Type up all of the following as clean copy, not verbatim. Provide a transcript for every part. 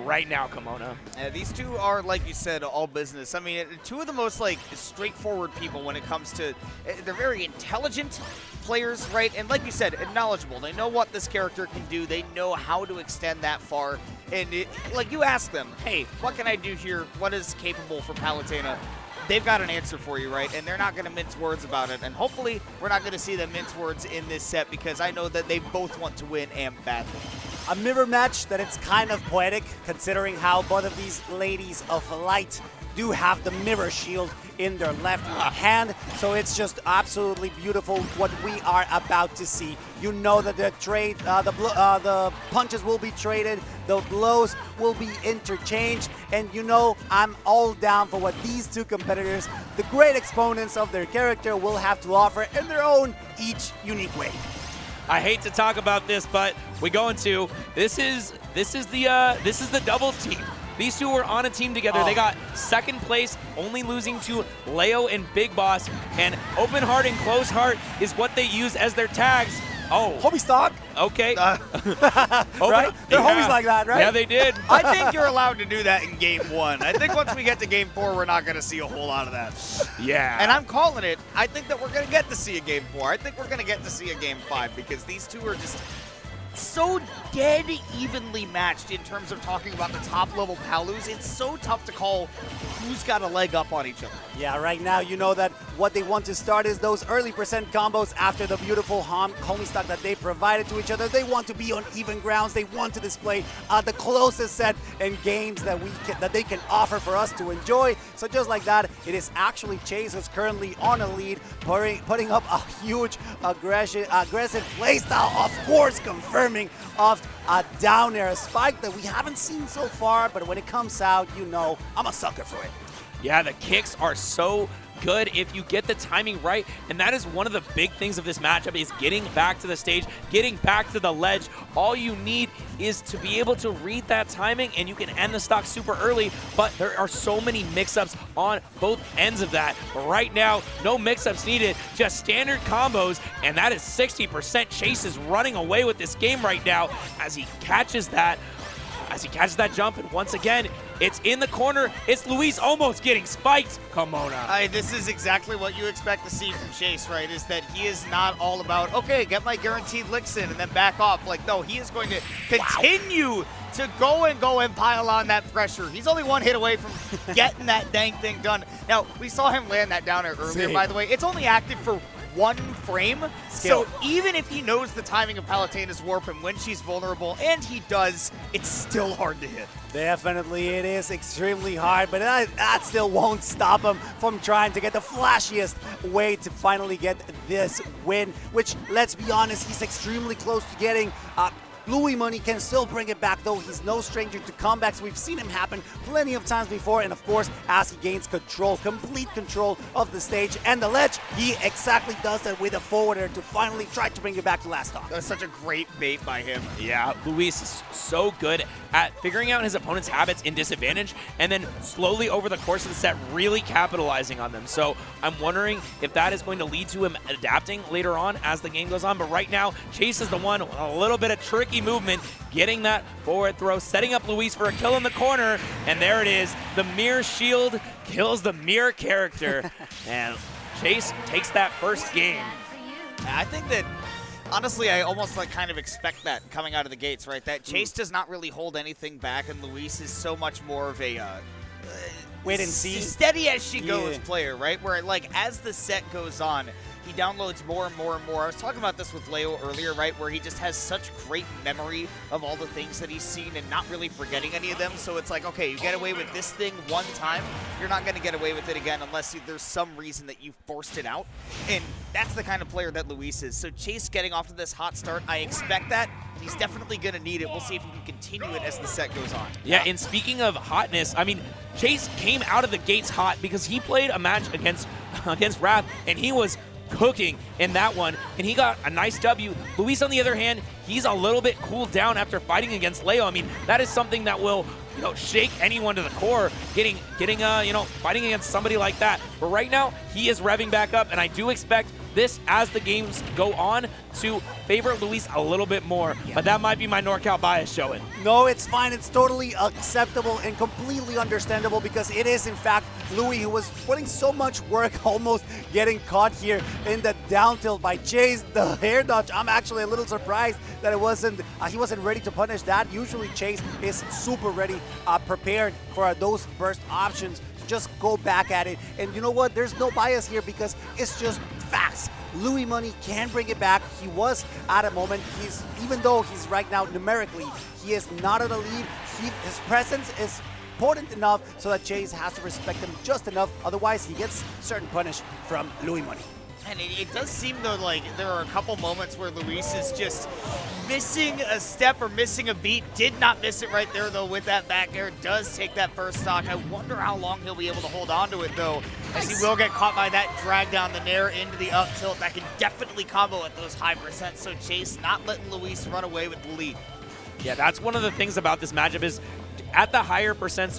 right now, Kimona. These two are, like you said, all business. I mean, two of the most like straightforward people when it comes to. They're very intelligent players, right? And like you said, knowledgeable. They know what this character can do. They know how to extend that far. And like you ask them, hey, what can I do here? What is capable for Palutena? They've got an answer for you, right? And they're not going to mince words about it. And hopefully, we're not going to see them mince words in this set because I know that they both want to win and badly. A mirror match that it's kind of poetic, considering how both of these ladies of light do have the mirror shield in their left hand. So it's just absolutely beautiful what we are about to see. You know that the trade, the punches will be traded, the blows will be interchanged, and you know I'm all down for what these two competitors, the great exponents of their character, will have to offer in their own each unique way. I hate to talk about this, but we go into this is the doubles team. These two were on a team together. They got second place, only losing to Leo and Big Boss. And Open Heart and Close Heart is what they use as their tags. Oh. Homie stock. Okay. Right? They're homies like that, right? Yeah, they did. I think you're allowed to do that in game 1. I think once we get to game 4, we're not going to see a whole lot of that. Yeah. And I'm calling it. I think that we're going to get to see a game 4. I think we're going to get to see a game 5 because these two are just so dead evenly matched in terms of talking about the top-level Palus. It's so tough to call who's got a leg up on each other. Yeah, right now you know that what they want to start is those early percent combos after the beautiful homie stock that they provided to each other. They want to be on even grounds. They want to display the closest set and games that they can offer for us to enjoy. So just like that, it is actually Chase who's currently on a lead, putting up a huge aggressive playstyle, of course confirming of a down air spike that we haven't seen so far, but when it comes out, you know I'm a sucker for it. Yeah, the kicks are so good if you get the timing right, and that is one of the big things of this matchup is getting back to the stage, getting back to the ledge. All you need is to be able to read that timing, and you can end the stock super early, but there are so many mix-ups on both ends of that. But right now, no mix-ups needed, just standard combos, and that is 60%. Chase is running away with this game right now as he catches that jump, and once again, it's in the corner. It's Luis almost getting spiked. Kimona. This is exactly what you expect to see from Chase, right? Is that he is not all about, okay, get my guaranteed licks in and then back off. Like, no, he is going to continue to go and pile on that pressure. He's only one hit away from getting that dang thing done. Now, we saw him land that down air earlier, by the way. It's only active for 1 frame. Skill. So even if he knows the timing of Palutena's warp and when she's vulnerable, and he does, it's still hard to hit. Definitely, it is extremely hard, but that still won't stop him from trying to get the flashiest way to finally get this win, which, let's be honest, he's extremely close to getting. Louis Money can still bring it back, though. He's no stranger to comebacks. We've seen him happen plenty of times before, and of course, as he gains control, complete control of the stage and the ledge, he exactly does that with a forwarder to finally try to bring it back to last stock. That's such a great bait by him. Yeah, Luis is so good at figuring out his opponent's habits in disadvantage and then slowly over the course of the set really capitalizing on them. So I'm wondering if that is going to lead to him adapting later on as the game goes on. But right now, Chase is the one with a little bit of tricky movement, getting that forward throw, setting up Luis for a kill in the corner, and there it is. The mirror shield kills the mirror character, and Chase takes that first game. I think that, honestly, I almost kind of expect that coming out of the gates, right? That Chase does not really hold anything back, and Luis is so much more of a wait and see, steady as she goes player, right? Where as the set goes on, he downloads more and more and more. I was talking about this with Leo earlier, right, where he just has such great memory of all the things that he's seen and not really forgetting any of them. So it's like, okay, you get away with this thing one time, you're not going to get away with it again unless there's some reason that you forced it out. And that's the kind of player that Luis is. So Chase getting off to this hot start, I expect that. He's definitely going to need it. We'll see if he can continue it as the set goes on. Yeah, and speaking of hotness, I mean, Chase came out of the gates hot because he played a match against Wrath, and he was cooking in that one, and he got a nice W. Luis, on the other hand, he's a little bit cooled down after fighting against Leo. I mean, that is something that will shake anyone to the core, getting fighting against somebody like that. But right now, he is revving back up, and I do expect this, as the games go on, to favor Luis a little bit more. Yeah. But that might be my NorCal bias showing. No, it's fine. It's totally acceptable and completely understandable, because it is, in fact, Louis who was putting so much work, almost getting caught here in the down tilt by Chase. The hair dodge, I'm actually a little surprised that it wasn't he wasn't ready to punish that. Usually Chase is super ready, prepared for those burst options. Just go back at it. And you know what? There's no bias here, because it's just facts. Louis Money can bring it back. He was at a moment. Even though he's right now numerically, he is not in the lead. His presence is important enough so that Chase has to respect him just enough. Otherwise, he gets certain punish from Louis Money. And it does seem, though, like there are a couple moments where Luis is just missing a step or missing a beat. Did not miss it right there, though, with that back air. Does take that first stock. I wonder how long he'll be able to hold on to it, though, as he will get caught by that drag down the nair into the up tilt. That can definitely combo at those high percents. So Chase not letting Luis run away with the lead. Yeah, that's one of the things about this matchup is, at the higher percents,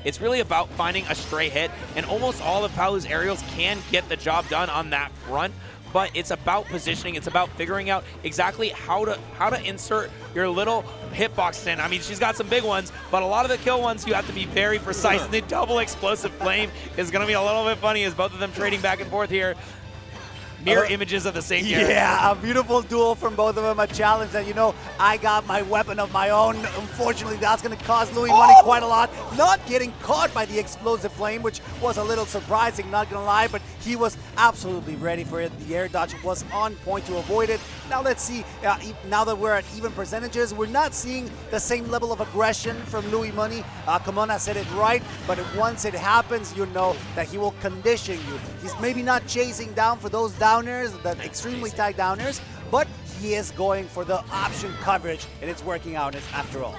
it's really about finding a stray hit, and almost all of Palu's aerials can get the job done on that front. But it's about positioning. It's about figuring out exactly how to insert your little hitbox in. I mean, she's got some big ones, but a lot of the kill ones you have to be very precise. And the double explosive flame is going to be a little bit funny, as both of them trading back and forth here. Mirror images of the same character. Yeah, a beautiful duel from both of them. A challenge that, I got my weapon of my own. Unfortunately, that's going to cost Louis Money quite a lot. Not getting caught by the explosive flame, which was a little surprising, not going to lie, but he was absolutely ready for it. The air dodge was on point to avoid it. Now let's see, now that we're at even percentages, we're not seeing the same level of aggression from Louis Money. Kimona said it right, but once it happens, you know that he will condition you. He's maybe not chasing down for those downers, the extremely tight downers, but he is going for the option coverage, and it's working out after all.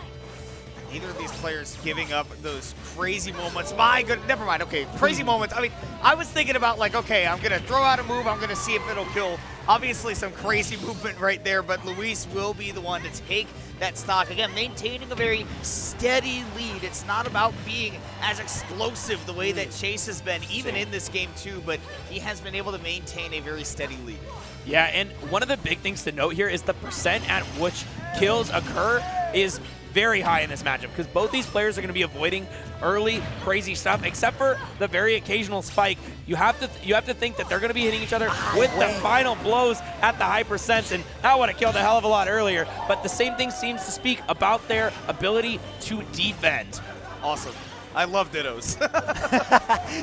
Neither of these players giving up those crazy moments. My good, never mind. Okay, crazy moments. I mean, I was thinking about like, okay, I'm gonna throw out a move. I'm gonna see if it'll kill. Obviously, some crazy movement right there, but Luis will be the one to take that stock. Again, maintaining a very steady lead. It's not about being as explosive the way that Chase has been, even in this game too, but he has been able to maintain a very steady lead. Yeah, and one of the big things to note here is the percent at which kills occur is very high in this matchup, because both these players are going to be avoiding early crazy stuff, except for the very occasional spike. You have to think that they're going to be hitting each other with the final blows at the high percents, and that would have killed a hell of a lot earlier. But the same thing seems to speak about their ability to defend. Awesome. I love dittos.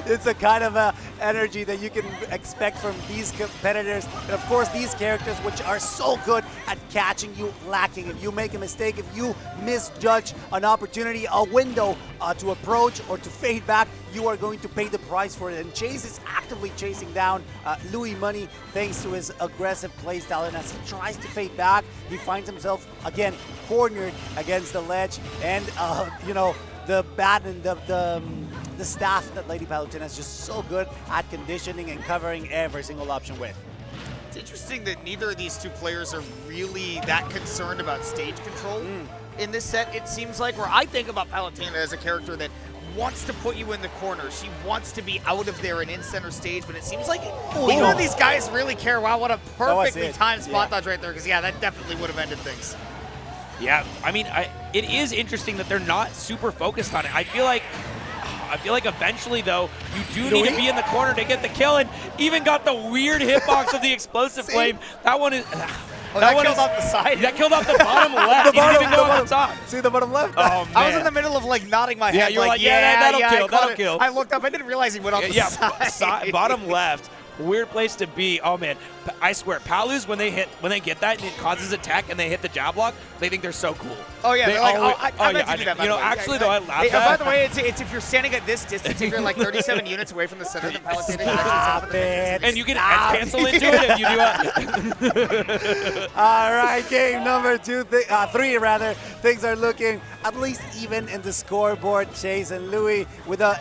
It's a kind of energy that you can expect from these competitors. And of course, these characters, which are so good at catching you lacking. If you make a mistake, if you misjudge an opportunity, a window to approach or to fade back, you are going to pay the price for it. And Chase is actively chasing down Louis Money thanks to his aggressive playstyle. And as he tries to fade back, he finds himself, again, cornered against the ledge. And, the bat and the staff that Lady Palutena is just so good at conditioning and covering every single option with. It's interesting that neither of these two players are really that concerned about stage control in this set, it seems like, where I think about Palutena as a character that wants to put you in the corner. She wants to be out of there and in center stage, but it seems like neither of these guys really care. Wow, what a perfectly timed spot dodge right there, because yeah, that definitely would have ended things. Yeah, I mean, it is interesting that they're not super focused on it. I feel like eventually, though, you do need to be in the corner to get the kill, and even got the weird hitbox of the explosive flame. That one is... that killed off the side? That killed off the bottom left. He didn't even go on the top. See the bottom left? Oh, man. I was in the middle of like nodding my head. Yeah, you were like, that'll kill. I looked up, I didn't realize he went off the side. Bottom left. Weird place to be. Oh man, I swear, Palus, when they get that and it causes attack and they hit the jab block, they think they're so cool. Oh yeah, they're like, I meant yeah, to do that. Actually though, I laughed. Hey, by the way, it's if you're standing at this distance, if you're like 37 units away from the center, then Palutena and you can cancel into it if you do. All right, game number 3 rather. Things are looking at least even in the scoreboard. Chase and Louis with a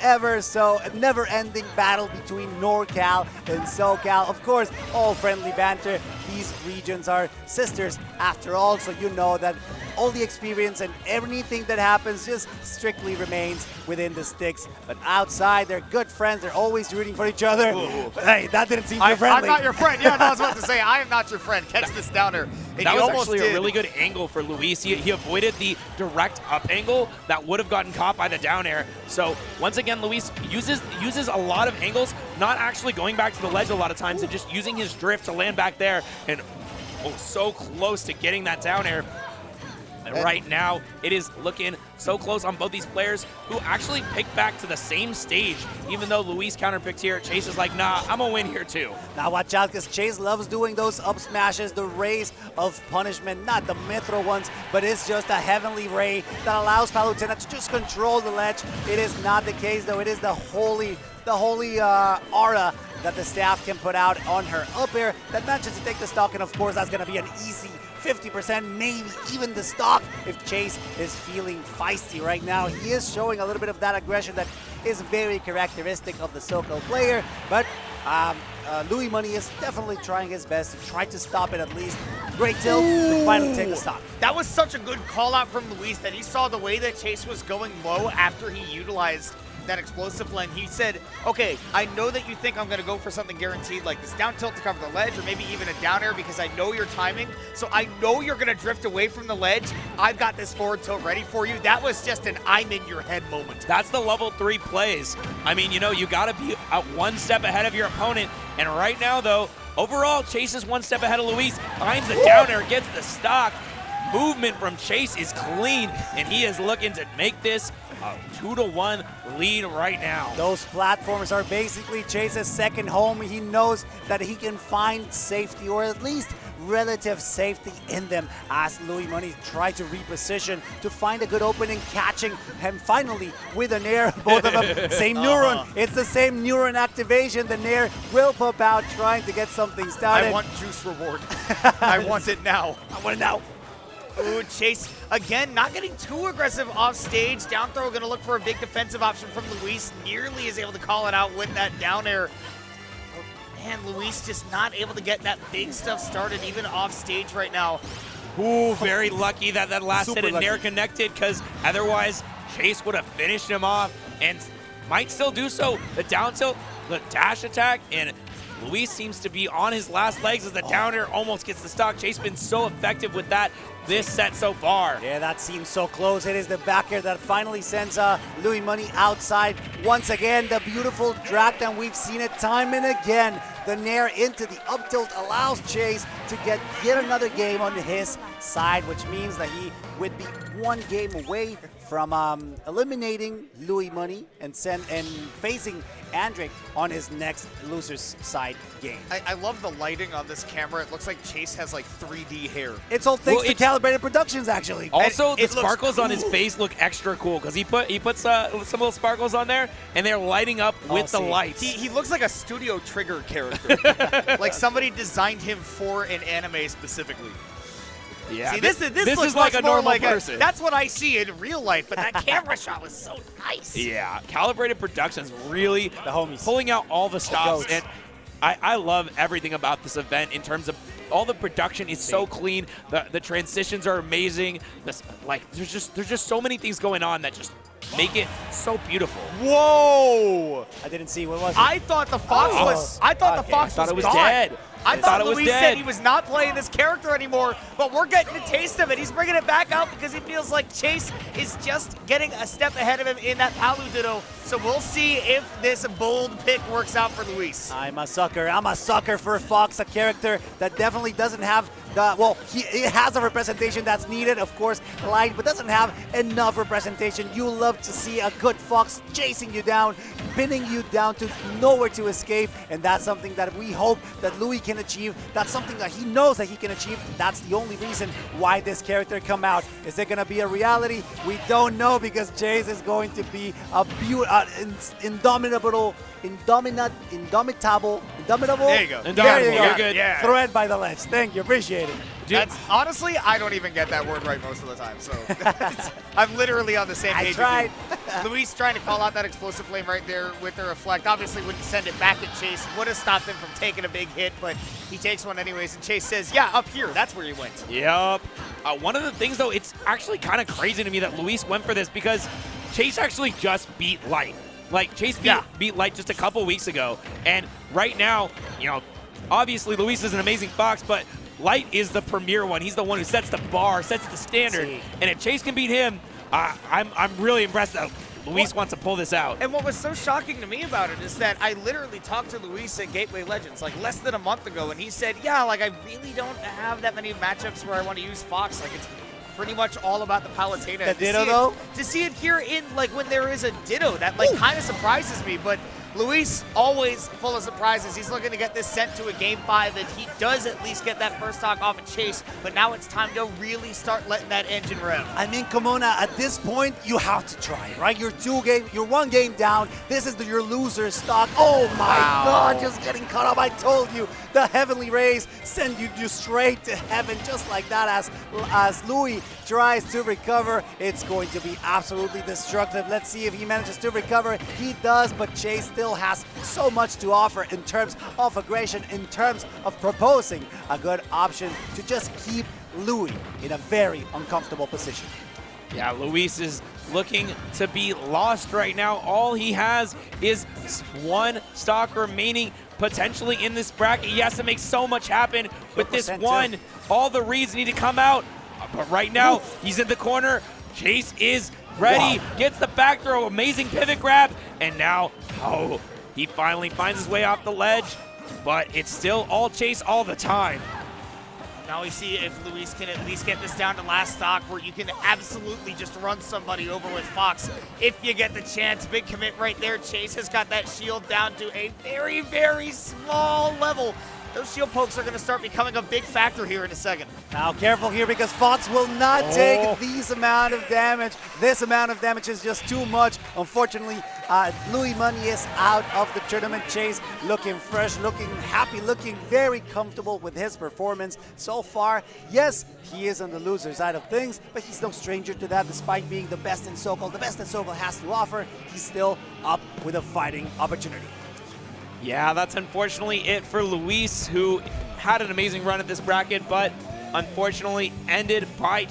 never-ending battle between NorCal and SoCal. Of course, all friendly banter these regions are sisters after all, so you know that all the experience and anything that happens just strictly remains within the sticks. But outside, they're good friends. They're always rooting for each other. But hey, that didn't seem too friendly. I'm not your friend. Yeah, no, I was about to say, I am not your friend. Catch this downer. And that was almost actually did. a really good angle for Luis. He avoided the direct up angle that would have gotten caught by the down air. So once again, Luis uses a lot of angles, not actually going back to the ledge a lot of times, and just using his drift to land back there. And so close to getting that down air. And right now, it is looking so close on both these players who actually picked back to the same stage. Even though Luis counterpicked here, Chase is like, nah, I'm going to win here too. Now watch out, because Chase loves doing those up smashes, the rays of punishment, not the Mithra ones, but it's just a heavenly ray that allows Palutena to just control the ledge. It is not the case, though. It is the holy aura that the staff can put out on her up air that manages to take the stock, and of course that's going to be an easy 50%, maybe even the stock if Chase is feeling feisty right now. He is showing a little bit of that aggression that is very characteristic of the SoCal player, but Louis Money is definitely trying his best to try to stop it at least. Great tilt to finally take the stock. That was such a good call out from Luis that he saw the way that Chase was going low after he utilized that explosive blend. He said, okay, I know that you think I'm going to go for something guaranteed like this down tilt to cover the ledge or maybe even a down air because I know your timing. So I know you're going to drift away from the ledge. I've got this forward tilt ready for you. That was just an I'm in your head moment. That's the level 3 plays. I mean, you know, you got to be one step ahead of your opponent. And right now, though, overall, Chase is one step ahead of Luis. Finds the down air, gets the stock. Movement from Chase is clean, and he is looking to make this a 2-1 lead right now. Those platforms are basically Chase's second home. He knows that he can find safety, or at least relative safety in them, as Louis Money tried to reposition to find a good opening, catching him finally with a nair. Both of them, same neuron. It's the same neuron activation. The nair will pop out, trying to get something started. I want juice reward. I want it now. I want it now. Ooh, Chase, again, not getting too aggressive off stage. Down throw going to look for a big defensive option from Luis. Nearly is able to call it out with that down air. Man, Luis just not able to get that big stuff started even off stage right now. Ooh, very lucky that that last Super hit and lucky. nair connected, because otherwise Chase would have finished him off and might still do so. The down tilt, the dash attack, and Luis seems to be on his last legs as the down air almost gets the stock. Chase been so effective with that this set so far. Yeah, that seems so close. It is the back air that finally sends Louis Money outside. Once again, the beautiful drag down. We've seen it time and again. The nair into the up tilt allows Chase to get yet another game on his side, which means that he would be one game away from eliminating Louis Money and facing Andric on his next loser's side game. I love the lighting on this camera. It looks like Chase has like 3D hair. It's all thanks to Calibrated Productions, actually. Also, the it looks sparkles on his cool. face look extra cool, because he puts some little sparkles on there, and they're lighting up with the see. lights. He looks like a Studio Trigger character. Like somebody designed him for an anime specifically. Yeah, See, this this looks is like much a more normal like person. that's what I see in real life, but that camera shot was so nice. Yeah, Calibrated Productions really The homies. pulling out all the stops, goats. and I love everything about this event in terms of all the production is so clean. The transitions are amazing. There's just so many things going on that just make it so beautiful. Whoa! I didn't see. What was it? I thought the fox was. I thought the Okay. fox I thought it was gone. dead. I thought it was Luis dead. said he was not playing this character anymore, but we're getting a taste of it. He's bringing it back out because he feels like Chase is just getting a step ahead of him in that Palutena. So we'll see if this bold pick works out for Luis. I'm a sucker. I'm a sucker for Fox, a character that definitely doesn't have the, well, he has a representation that's needed, of course, light, but doesn't have enough representation. You love to see a good Fox chasing you down, pinning you down to nowhere to escape, and that's something that we hope that Louis can achieve. That's something that he knows that he can achieve. That's the only reason why this character come out. Is it going to be a reality? We don't know, because Chase is going to be a indomitable. There you go. Indomitable, There you're good. Yeah. Thread by the ledge. Thank you. Appreciate it. Dude, That's honestly, I don't even get that word right most of the time. So I'm literally on the same I page. tried. With you. Luis trying to call out that explosive flame right there with the reflect. Obviously wouldn't send it back at Chase. Would have stopped him from taking a big hit, but he takes one anyways. And Chase says, yeah, up here. That's where he went. Yep. One of the things, though, it's actually kind of crazy to me that Luis went for this because Chase actually just beat Light. Like, Chase beat Light just a couple weeks ago. And right now, you know, obviously Luis is an amazing Fox, but Light is the premier one. He's the one who sets the bar, sets the standard. And if Chase can beat him, I'm really impressed that Luis wants to pull this out. And what was so shocking to me about it is that I literally talked to Luis at Gateway Legends like less than a month ago, and he said, yeah, like I really don't have that many matchups where I want to use Fox. Like it's pretty much all about the Palutena. The Ditto, though? To see it here in, like, when there is a Ditto, that, like, kind of surprises me. But Luis, always full of surprises. He's looking to get this sent to a Game 5, and he does at least get that first stock off of Chase. But now it's time to really start letting that engine rev. I mean, Kimona, at this point, you have to try it, right? You're one game down. This is your loser stock. Oh my God, just getting cut off. I told you, the Heavenly Rays send you straight to heaven, just like that. As Louis tries to recover, it's going to be absolutely destructive. Let's see if he manages to recover. He does, but Chase still has so much to offer in terms of aggression, in terms of proposing a good option to just keep Louis in a very uncomfortable position. Yeah, Luis is looking to be lost right now. All he has is one stock remaining potentially in this bracket. He has to make so much happen with this one. All the reads need to come out. But right now, he's in the corner. Chase is ready, gets the back throw, amazing pivot grab, and now, he finally finds his way off the ledge, but it's still all Chase all the time. Now we see if Luis can at least get this down to last stock where you can absolutely just run somebody over with Fox if you get the chance. Big commit right there. Chase has got that shield down to a very, very small level. Those shield pokes are going to start becoming a big factor here in a second. Now careful here because Fox will not take this amount of damage. This amount of damage is just too much. Unfortunately, Louis Money is out of the tournament. Chase looking fresh, looking happy, looking very comfortable with his performance so far. Yes, he is on the loser side of things, but he's no stranger to that. Despite being the best in SoCal, the best that SoCal has to offer, he's still up with a fighting opportunity. Yeah, that's unfortunately it for Luis, who had an amazing run at this bracket, but unfortunately ended by